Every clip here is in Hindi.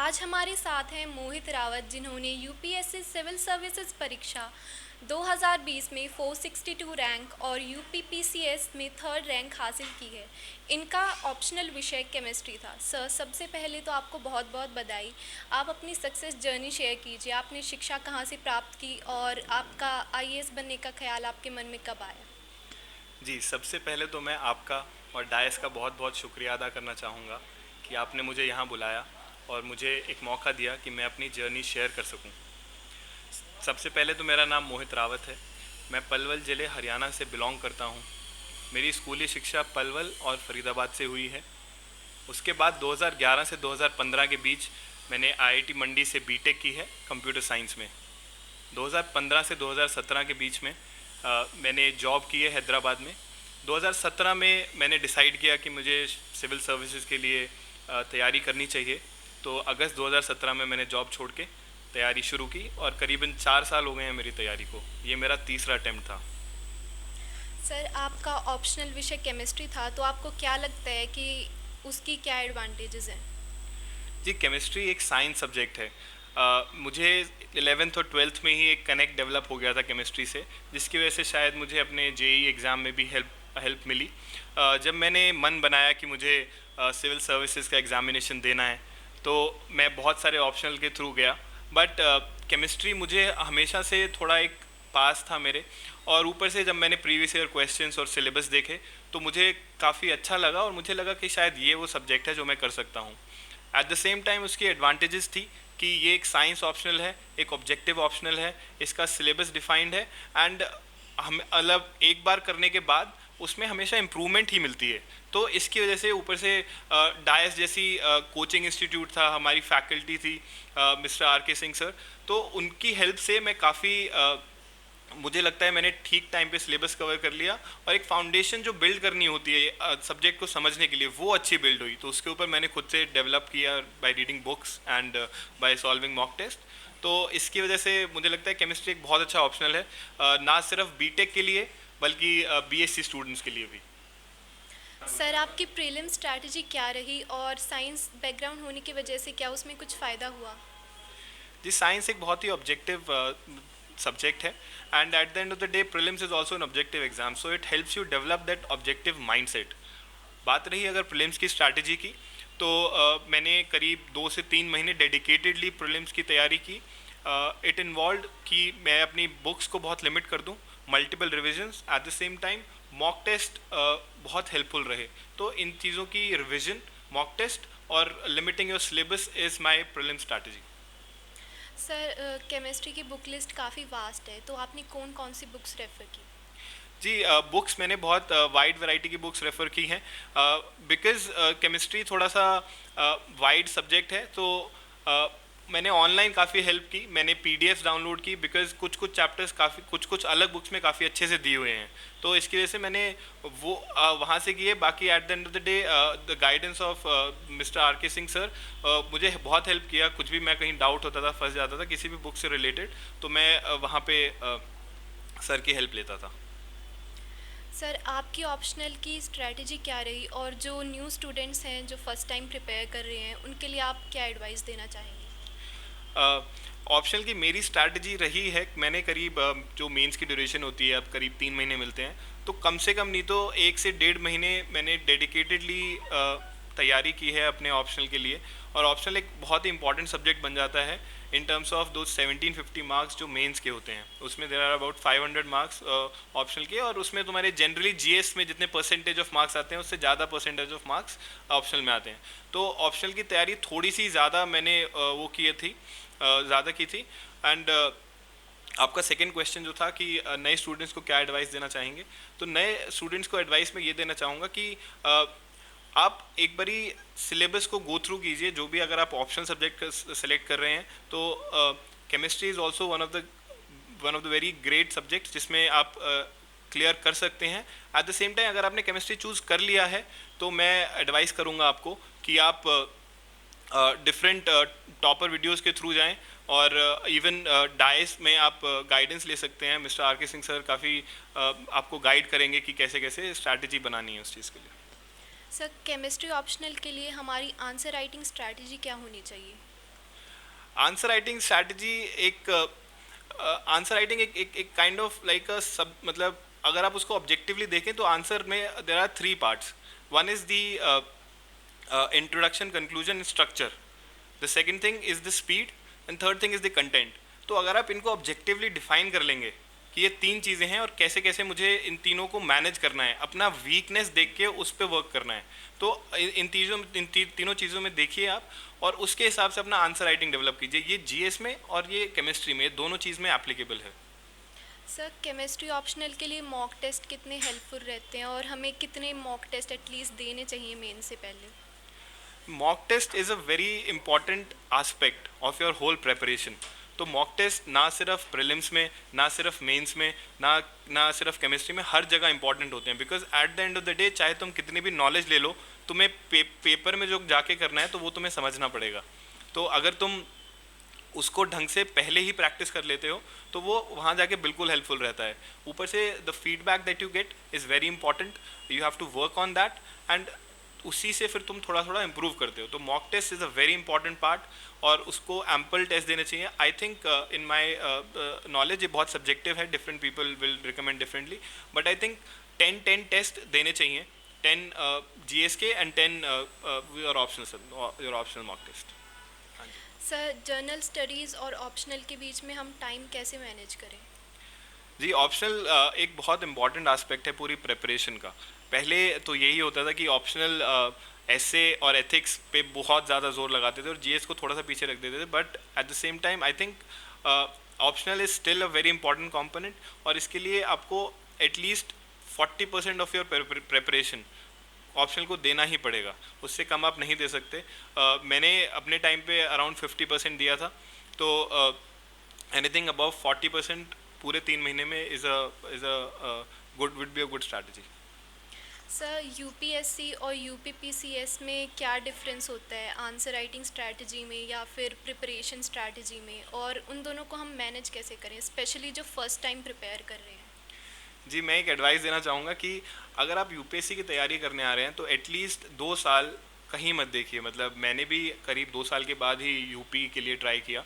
आज हमारे साथ हैं मोहित रावत, जिन्होंने यूपीएससी सिविल सर्विसेज परीक्षा 2020 में 462 रैंक और यूपीपीसीएस में थर्ड रैंक हासिल की है। इनका ऑप्शनल विषय केमिस्ट्री था। सर, सबसे पहले तो आपको बहुत बहुत बधाई। आप अपनी सक्सेस जर्नी शेयर कीजिए। आपने शिक्षा कहाँ से प्राप्त की और आपका आईएएस बनने का ख्याल आपके मन में कब आया? जी, सबसे पहले तो मैं आपका और डायस का बहुत बहुत शुक्रिया अदा करना चाहूँगा कि आपने मुझे यहाँ बुलाया और मुझे एक मौका दिया कि मैं अपनी जर्नी शेयर कर सकूँ। सबसे पहले तो मेरा नाम मोहित रावत है। मैं पलवल ज़िले हरियाणा से बिलोंग करता हूँ। मेरी स्कूली शिक्षा पलवल और फरीदाबाद से हुई है। उसके बाद 2011 से 2015 के बीच मैंने आईआईटी मंडी से बीटेक की है कंप्यूटर साइंस में। 2015 से 2017 के बीच में मैंने जॉब की है हैदराबाद में। 2017 में मैंने डिसाइड किया कि मुझे सिविल सर्विसेज के लिए तैयारी करनी चाहिए। तो अगस्त 2017 में मैंने जॉब छोड़ के तैयारी शुरू की और करीबन 4 साल हो गए हैं मेरी तैयारी को। ये मेरा तीसरा अटेम्प्ट था। सर, आपका ऑप्शनल विषय केमिस्ट्री था, तो आपको क्या लगता है कि उसकी क्या एडवांटेजेस हैं? जी, केमिस्ट्री एक साइंस सब्जेक्ट है। मुझे 11th और 12th में ही एक कनेक्ट डेवलप हो गया था केमिस्ट्री से, जिसकी वजह से शायद मुझे अपने जेईई एग्ज़ाम में भी हेल्प मिली। जब मैंने मन बनाया कि मुझे सिविल सर्विसेज का एग्ज़ामिनेशन देना है, तो मैं बहुत सारे ऑप्शनल के थ्रू गया। बट केमिस्ट्री मुझे हमेशा से थोड़ा एक पास था मेरे। और ऊपर से जब मैंने प्रीवियस ईयर क्वेश्चंस और सिलेबस देखे तो मुझे काफ़ी अच्छा लगा और मुझे लगा कि शायद ये वो सब्जेक्ट है जो मैं कर सकता हूँ। एट द सेम टाइम उसकी एडवांटेजेस थी कि ये एक साइंस ऑप्शनल है, एक ऑब्जेक्टिव ऑप्शनल है, इसका सिलेबस डिफाइंड है एंड हम मतलब एक बार करने के बाद उसमें हमेशा इम्प्रूवमेंट ही मिलती है। तो इसकी वजह से ऊपर से डायस जैसी कोचिंग इंस्टीट्यूट था, हमारी फैकल्टी थी mister R K Singh sir, तो उनकी हेल्प से मैं काफ़ी मुझे लगता है मैंने ठीक टाइम पे सिलेबस कवर कर लिया और एक फाउंडेशन जो बिल्ड करनी होती है सब्जेक्ट को समझने के लिए वो अच्छी बिल्ड हुई। तो उसके ऊपर मैंने खुद से डेवलप किया by reading books and by solving mock test. तो इसकी वजह से मुझे लगता है केमिस्ट्री एक बहुत अच्छा ऑप्शनल है, ना सिर्फ बीटेक के लिए बल्कि बीएससी स्टूडेंट्स के लिए भी। सर, आपकी प्रीलिम स्ट्रैटेजी क्या रही और साइंस बैकग्राउंड होने की वजह से क्या उसमें कुछ फ़ायदा हुआ? जी, साइंस एक बहुत ही ऑब्जेक्टिव सब्जेक्ट है and eight the end of the day prelims is also an objective exam, so it helps you develop that objective mindset. बात रही अगर प्रीलिम्स की स्ट्रैटेजी की, तो मैंने करीब 2 से 3 महीने डेडिकेटेडली प्रीलिम्स की तैयारी की। इट इन्वॉल्व कि मैं अपनी बुक्स को बहुत लिमिट कर दूं, multiple revisions, at the same time mock test बहुत हेल्पफुल रहे। तो इन चीज़ों की रिविजन, मॉक टेस्ट और limiting your syllabus is my prelim strategy. Sir, chemistry की बुक लिस्ट काफ़ी वास्ट है, तो आपने कौन कौन सी बुक्स रेफ़र की? जी, बुक्स मैंने बहुत वाइड वैरायटी की बुक्स रेफ़र की हैं बिकॉज़ केमिस्ट्री थोड़ा सा वाइड सब्जेक्ट है। तो मैंने ऑनलाइन काफ़ी हेल्प की, मैंने पीडीएफ्स डाउनलोड की बिकॉज़ कुछ कुछ चैप्टर्स काफ़ी कुछ कुछ अलग बुक्स में काफ़ी अच्छे से दिए हुए हैं। तो इसकी वजह से मैंने वो वहाँ से किए। बाकी at the end of the day the guidance of mister R K Singh sir मुझे बहुत हेल्प किया। कुछ भी मैं कहीं डाउट होता था, फंस जाता था किसी भी बुक से रिलेटेड, तो मैं वहाँ पे सर की हेल्प लेता था। सर, आपकी ऑप्शनल की स्ट्रैटेजी क्या रही और जो न्यू स्टूडेंट्स हैं जो फर्स्ट टाइम प्रिपेयर कर रहे हैं, उनके लिए आप क्या एडवाइस देना चाहेंगे? ऑप्शनल की मेरी स्ट्रैटेजी रही है, मैंने करीब जो मेंस की ड्यूरेशन होती है अब करीब 3 महीने मिलते हैं, तो कम से कम नहीं तो 1 से 1.5 महीने मैंने डेडिकेटेडली तैयारी की है अपने ऑप्शनल के लिए। और ऑप्शनल एक बहुत ही इंपॉर्टेंट सब्जेक्ट बन जाता है इन टर्म्स ऑफ दो 1750 मार्क्स जो मेंस के होते हैं, उसमें there are about 500 marks optional के, और उसमें तुम्हारे जनरली जीएस में जितने परसेंटेज ऑफ मार्क्स आते हैं उससे ज़्यादा परसेंटेज ऑफ मार्क्स ऑप्शनल में आते हैं। तो ऑप्शनल की तैयारी थोड़ी सी ज़्यादा मैंने वो की थी, ज़्यादा की थी। एंड आपका सेकंड क्वेश्चन जो था कि नए स्टूडेंट्स को क्या एडवाइस देना चाहेंगे, तो नए स्टूडेंट्स को एडवाइस में ये देना चाहूँगा कि आप एक बारी सिलेबस को गो थ्रू कीजिए। जो भी अगर आप ऑप्शनल सब्जेक्ट सेलेक्ट कर रहे हैं तो chemistry is also one of the very great subjects जिसमें आप क्लियर कर सकते हैं। एट द सेम टाइम अगर आपने केमिस्ट्री चूज़ कर लिया है तो मैं एडवाइस करूँगा आपको कि आप डिफरेंट टॉपर वीडियोस के थ्रू जाएं और इवन डाइस में आप गाइडेंस ले सकते हैं। Mister R K Singh sir काफ़ी आपको गाइड करेंगे कि कैसे कैसे स्ट्रैटेजी बनानी है उस चीज़ के लिए। सर, केमिस्ट्री ऑप्शनल के लिए हमारी आंसर राइटिंग स्ट्रैटेजी क्या होनी चाहिए? आंसर राइटिंग स्ट्रैटेजी एक आंसर राइटिंग एक काइंड ऑफ लाइक अ सब, मतलब अगर आप उसको ऑब्जेक्टिवली देखें तो आंसर में there are three parts. One is the introduction, conclusion, structure. The second thing is the speed and third thing is the content. तो अगर आप इनको ऑब्जेक्टिवली डिफाइन कर लेंगे कि ये तीन चीज़ें हैं और कैसे कैसे मुझे इन तीनों को मैनेज करना है, अपना वीकनेस देख के उस पर वर्क करना है, तो तीनों चीज़ों में देखिए आप और उसके हिसाब से अपना आंसर राइटिंग डेवलप कीजिए. ये जीएस में और ये केमिस्ट्री में, दोनों चीज़ में एप्लीकेबल है. सर केमिस्ट्री ऑप्शनल के लिए मॉक टेस्ट कितने हेल्पफुल रहते हैं और हमें कितने मॉक टेस्ट एटलीस्ट देने चाहिए मेन से पहले? Mock test is a very important aspect of your whole preparation. तो मॉक टेस्ट ना सिर्फ प्रीलिम्स में, ना सिर्फ मेंस में, ना सिर्फ केमिस्ट्री में, हर जगह इंपॉर्टेंट होते हैं. Because at the end of the day चाहे तुम कितनी भी नॉलेज ले लो, तुम्हें पेपर में जो जाके करना है तो वो तुम्हें समझना पड़ेगा. तो अगर तुम उसको ढंग से पहले ही प्रैक्टिस कर लेते हो तो वो वहाँ जाके बिल्कुल हेल्पफुल रहता है. ऊपर से the feedback that you get is very important. You have to work on that and उसी से फिर तुम थोड़ा थोड़ा इम्प्रूव करते हो. तो mock test is a very important part और उसको एम्पल टेस्ट देने चाहिए. I think in my knowledge ये बहुत सब्जेक्टिव है, different people will recommend differently, but I think 10 test देने चाहिए, 10 जीएस के and 10 your optional mock test. Sir general studies और ऑप्शनल के बीच में हम टाइम कैसे मैनेज करें? जी, ऑप्शनल एक बहुत इंपॉर्टेंट एस्पेक्ट है पूरी प्रिपरेशन का. पहले तो यही होता था कि ऑप्शनल एसे और एथिक्स पे बहुत ज़्यादा जोर लगाते थे और जीएस को थोड़ा सा पीछे रख देते थे. But at the same time I think optional is still a very important component और इसके लिए आपको at least 40% of your preparation optional को देना ही पड़ेगा. उससे कम आप नहीं दे सकते. मैंने अपने टाइम पे अराउंड 50% दिया था. तो एनीथिंग अबव 40% पूरे 3 महीने में is a good would be a good strategy. Sir UPSC और यूपीपीसीएस में क्या डिफरेंस होता है आंसर राइटिंग स्ट्रैटेजी में या फिर प्रिपरेशन स्ट्रैटेजी में, और उन दोनों को हम मैनेज कैसे करें, स्पेशली जो फर्स्ट टाइम प्रिपेयर कर रहे हैं? जी, मैं एक एडवाइस देना चाहूँगा कि अगर आप यूपीएससी की तैयारी करने आ रहे हैं तो एटलीस्ट 2 साल कहीं मत देखिए. मतलब मैंने भी करीब 2 साल के बाद ही यूपी के लिए ट्राई किया.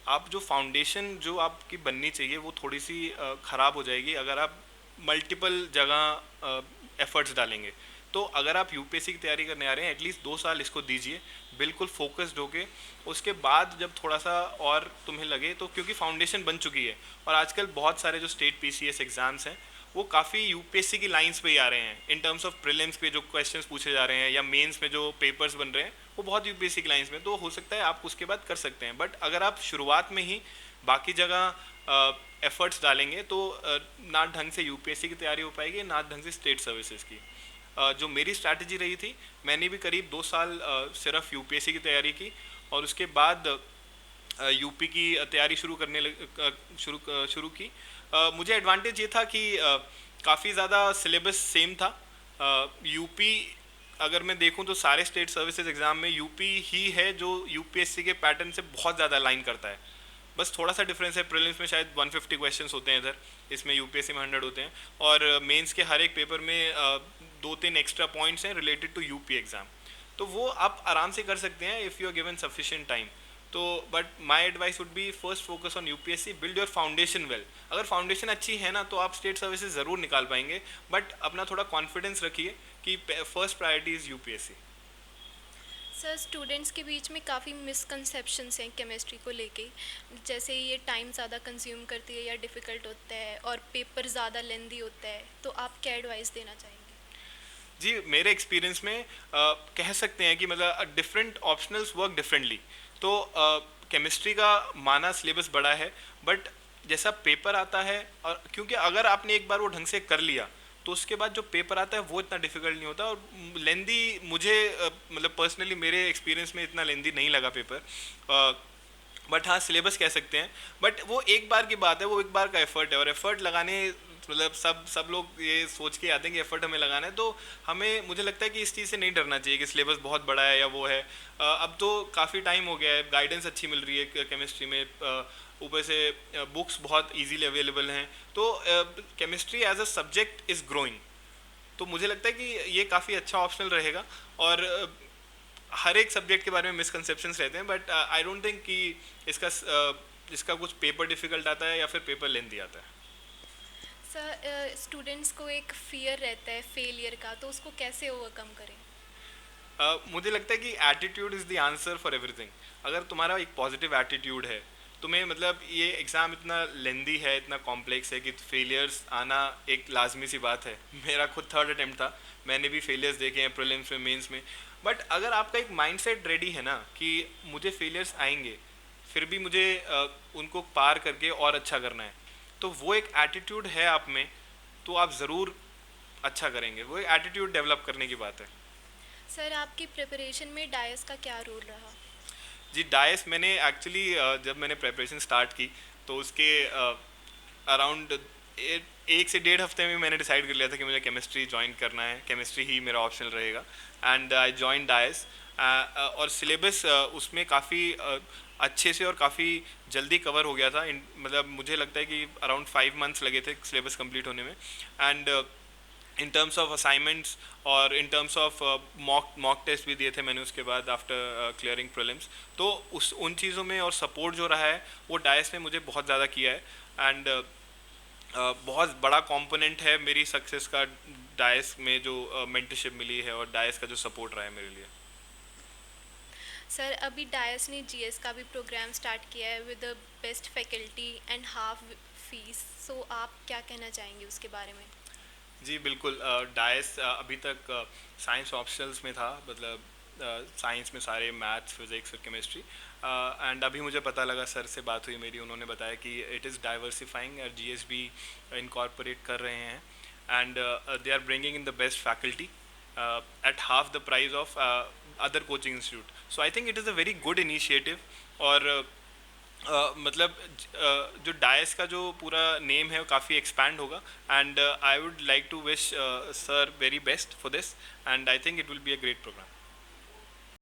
आप जो फाउंडेशन जो आपकी बननी चाहिए वो थोड़ी सी ख़राब हो जाएगी अगर आप मल्टीपल जगह एफर्ट्स डालेंगे. तो अगर आप यूपीएससी की तैयारी करने आ रहे हैं एटलीस्ट 2 साल इसको दीजिए बिल्कुल फोकस्ड होके. उसके बाद जब थोड़ा सा और तुम्हें लगे तो, क्योंकि फाउंडेशन बन चुकी है और आजकल बहुत सारे जो स्टेट पीसीएस एग्जाम्स हैं वो काफ़ी यूपीएससी की लाइंस पे ही आ रहे हैं. इन टर्म्स ऑफ प्रीलिम्स पे जो क्वेश्चंस पूछे जा रहे हैं या मेंस में जो पेपर्स बन रहे हैं वो बहुत यूपीएससी की लाइंस में. तो हो सकता है आप उसके बाद कर सकते हैं. बट अगर आप शुरुआत में ही बाकी जगह एफर्ट्स डालेंगे तो ना ढंग से यूपीएससी की तैयारी हो पाएगी, ना ढंग से स्टेट सर्विसेज की. जो मेरी स्ट्रैटेजी रही थी, मैंने भी करीब 2 साल सिर्फ यूपीएससी की तैयारी की और उसके बाद यूपी की तैयारी शुरू की. मुझे एडवांटेज ये था कि काफ़ी ज़्यादा सिलेबस सेम था. यूपी अगर मैं देखूं तो सारे स्टेट सर्विसेज एग्ज़ाम में यूपी ही है जो यूपीएससी के पैटर्न से बहुत ज़्यादा अलाइन करता है. बस थोड़ा सा डिफरेंस है, प्रीलिम्स में शायद 150 क्वेश्चंस होते हैं इधर, इसमें यूपीएससी में 100 होते हैं और मेंस के हर एक पेपर में 2-3 एक्स्ट्रा पॉइंट्स हैं रिलेटेड टू यूपी एग्ज़ाम. तो वो आप आराम से कर सकते हैं if you are given sufficient time. तो but my advice would be first focus on UPSC, build your foundation well. अगर फाउंडेशन अच्छी है ना तो आप स्टेट सर्विसेज ज़रूर निकाल पाएंगे, बट अपना थोड़ा कॉन्फिडेंस रखिए कि first priority is UPSC. Sir students के बीच में काफ़ी मिसकंसेप्शंस हैं केमिस्ट्री को लेके, जैसे ये टाइम ज़्यादा कंज्यूम करती है या डिफ़िकल्ट होता है और पेपर ज़्यादा लेंदी होता है, तो आप क्या एडवाइस देना चाहेंगे? जी, मेरे एक्सपीरियंस में कह सकते हैं कि मतलब डिफरेंट ऑप्शनल्स वर्क डिफरेंटली. तो केमिस्ट्री का माना सिलेबस बड़ा है बट जैसा पेपर आता है, और क्योंकि अगर आपने एक बार वो ढंग से कर लिया तो उसके बाद जो पेपर आता है वो इतना डिफिकल्ट नहीं होता. और लेंदी मुझे मतलब पर्सनली मेरे एक्सपीरियंस में इतना लेंदी नहीं लगा पेपर. बट हाँ, सिलेबस कह सकते हैं. बट वो एक बार की बात है, वो एक बार का एफर्ट है और एफर्ट लगाने मतलब सब लोग ये सोच के आते हैं कि एफर्ट हमें लगाना है. तो हमें, मुझे लगता है कि इस चीज़ से नहीं डरना चाहिए कि सिलेबस बहुत बड़ा है या वो है. अब तो काफ़ी टाइम हो गया है, गाइडेंस अच्छी मिल रही है केमिस्ट्री में, ऊपर से बुक्स बहुत इजीली अवेलेबल हैं. तो chemistry as a subject is growing. तो मुझे लगता है कि ये काफ़ी अच्छा ऑप्शनल रहेगा. और हर एक सब्जेक्ट के बारे में मिसकंसेप्शंस रहते हैं, बट आई डोंट थिंक कि इसका इसका कुछ पेपर डिफिकल्ट आता है या फिर पेपर लेंथी आता है। सर स्टूडेंट्स को एक फियर रहता है फेलियर का, तो उसको कैसे ओवरकम करें? मुझे लगता है कि attitude is the answer for everything. अगर तुम्हारा एक पॉजिटिव एटीट्यूड है, तुम्हें मतलब ये एग्ज़ाम इतना लेंदी है, इतना कॉम्प्लेक्स है कि फेलियर्स आना एक लाजमी सी बात है। मेरा खुद थर्ड अटेम्प्ट था, मैंने भी फेलियर्स देखे हैं प्रीलिम्स में, मेंस में। बट अगर आपका एक माइंडसेट रेडी है ना कि मुझे फेलियर्स आएंगे, फिर भी मुझे उनको पार करके और अच्छा करना है, तो वो एक एटीट्यूड है आप में, तो आप ज़रूर अच्छा करेंगे। वो एक एटीट्यूड डेवलप करने की बात है। सर आपकी प्रिपरेशन में डायस का क्या रोल रहा? जी, डाइस मैंने एक्चुअली जब मैंने प्रेपरेशन स्टार्ट की तो उसके अराउंड 1 से 1.5 हफ्ते में मैंने डिसाइड कर लिया था कि मुझे केमिस्ट्री ज्वाइन करना है, केमिस्ट्री ही मेरा ऑप्शनल रहेगा। And I join dice. और सिलेबस उसमें काफ़ी अच्छे से और काफ़ी जल्दी कवर हो गया था। मतलब मुझे लगता है कि अराउंड 5 मंथ्स लगे थे सिलेबस कंप्लीट होने में। And in terms of assignments और in terms of mock test भी दिए थे मैंने उसके बाद आफ्टर क्लियरिंग प्रीलिम्स। तो उस उन चीज़ों में और सपोर्ट जो रहा है वो डाइस ने मुझे बहुत ज़्यादा किया है। एंड बहुत बड़ा कंपोनेंट है मेरी सक्सेस का डाइस में, जो मेंटरशिप मिली है और डाइस का जो सपोर्ट रहा है मेरे लिए। सर अभी डायस ने जीएस का भी प्रोग्राम स्टार्ट किया है with the best faculty and half fees, so आप क्या कहना चाहेंगे उसके बारे में? जी बिल्कुल। डाइस अभी तक साइंस ऑप्शनल्स में था, मतलब साइंस में सारे मैथ्स, फिज़िक्स और केमिस्ट्री। एंड अभी मुझे पता लगा, सर से बात हुई मेरी, उन्होंने बताया कि इट इज़ डाइवर्सिफाइंग और जीएस भी इनकॉर्पोरेट कर रहे हैं। And they are bringing in the best faculty at half the price of other coaching institute. So I think it is a very good initiative. और मतलब जो डाइस का जो पूरा नेम है वो काफ़ी एक्सपैंड होगा। And I would like to wish sir very best for this, and I think it will be a great programme.